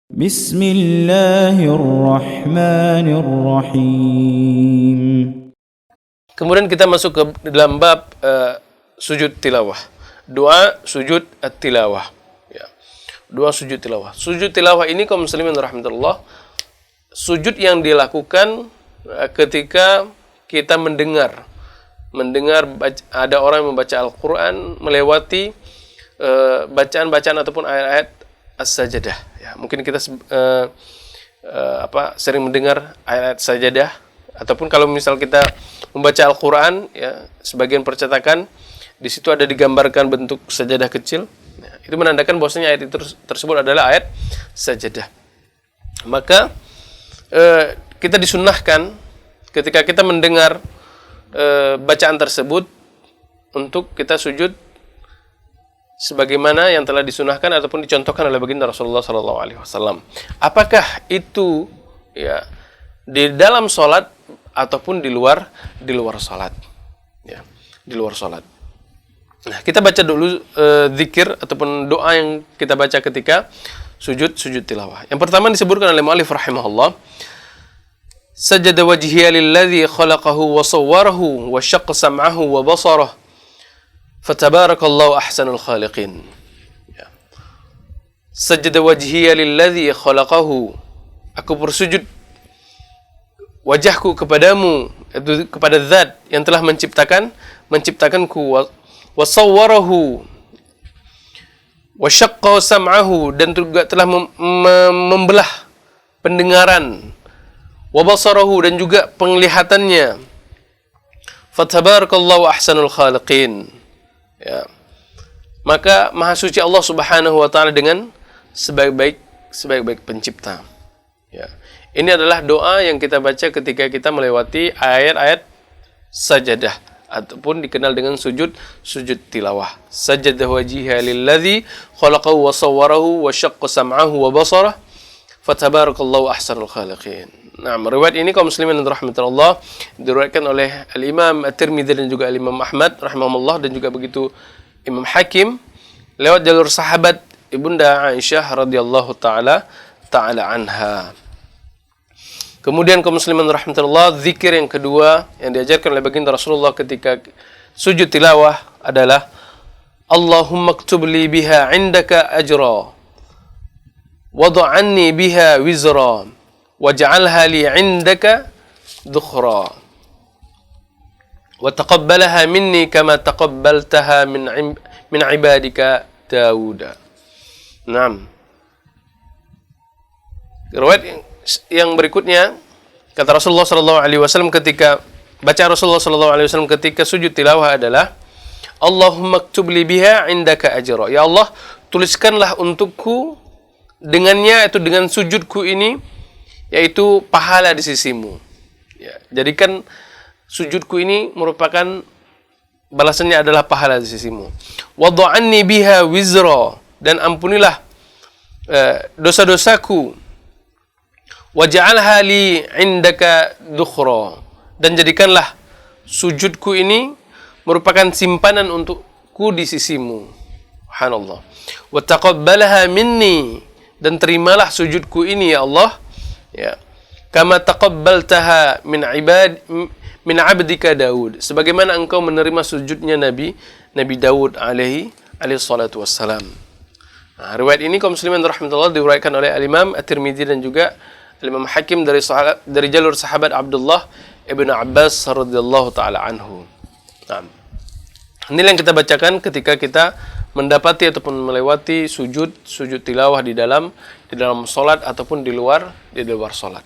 Bismillahirrahmanirrahim. Kemudian kita masuk ke dalam bab sujud tilawah. Doa sujud tilawah. Ya. Doa sujud tilawah. Sujud tilawah ini kaum muslimin rahmatullah, sujud yang dilakukan ketika kita mendengar ada orang yang membaca Al-Quran melewati bacaan-bacaan ataupun ayat-ayat as-sajadah. Ya, mungkin kita sering mendengar ayat sajadah, ataupun kalau misal kita membaca Al-Quran, ya, sebagian percetakan di situ ada digambarkan bentuk sajadah kecil. Ya, itu menandakan bahwasanya ayat itu tersebut adalah ayat sajadah. Maka kita disunnahkan ketika kita mendengar bacaan tersebut untuk kita sujud sebagaimana yang telah disunahkan ataupun dicontohkan oleh baginda Rasulullah SAW. Apakah itu ya di dalam sholat ataupun di luar sholat? Ya, di luar sholat. Nah, kita baca dulu zikir ataupun doa yang kita baca ketika sujud tilawah. Yang pertama disebutkan oleh mu'allif rahimahullah, sajada wajhiya lilladzi khalaqahu wa sawwarahu wa syaqqa sam'ahu wa basarahu fatabarakallahu ahsanul khaliqin. Ya. Sajada wajhiya lilladzi khalaqahu, aku bersujud wajahku kepadamu, itu kepada zat yang telah menciptakanku, wa sawwarahu wa syaqqa sam'ahu, dan juga telah membelah pendengaran, wa basarahu, dan juga penglihatannya, fatabarakallahu ahsanul khaliqin. Ya. Maka maha suci Allah Subhanahu wa taala dengan sebaik-baik pencipta. Ya. Ini adalah doa yang kita baca ketika kita melewati ayat-ayat sajadah ataupun dikenal dengan sujud tilawah. Sajada wajhiha lilladzi khalaqahu wa sawwarahu wa syaqqa sam'ahu wa basarahu fatabarakallahu ahsanul khaliqin. Nah, riwayat ini kaum muslimin rahmatullah diriwayatkan oleh Al-Imam At-Tirmidzi dan juga Al-Imam Ahmad rahimahumullah, dan juga begitu Imam Hakim lewat jalur sahabat Ibunda Aisyah radhiyallahu taala anha. Kemudian kaum muslimin rahmatullah, zikir yang kedua yang diajarkan oleh baginda Rasulullah ketika sujud tilawah adalah Allahumma ktub li biha indaka ajra wad'anni biha wizra waj'alha li 'indaka dhukhra wa taqabbalaha minni kama taqabbaltaha min 'ibadika Daud. Naam. Riwayat yang berikutnya, kata Rasulullah sallallahu alaihi wasallam ketika sujud tilawah adalah Allahumma ktub li biha 'indaka ajra. Ya Allah, tuliskanlah untukku dengannya, itu dengan sujudku ini, yaitu pahala di sisimu. Ya, jadikan sujudku ini merupakan balasannya adalah pahala di sisimu. Wad'anni biha wizra, dan ampunilah dosa-dosaku. Waj'alha li 'indaka dhukhra, dan jadikanlah sujudku ini merupakan simpanan untukku di sisimu. Subhanallah. Wa taqabbalaha minni, dan terimalah sujudku ini ya Allah, ya, kama taqabbaltaha min 'abdika Daud, sebagaimana engkau menerima sujudnya Nabi Daud alaihi salatu wassalam. Nah, riwayat ini kaum muslimin rahmatullah diriwayatkan oleh Al-Imam At-Tirmidzi dan juga Al-Imam Hakim dari jalur sahabat Abdullah ibn Abbas radhiyallahu taala anhu. Nah, inilah yang kita bacakan ketika kita mendapati ataupun melewati sujud tilawah di dalam salat ataupun di luar salat.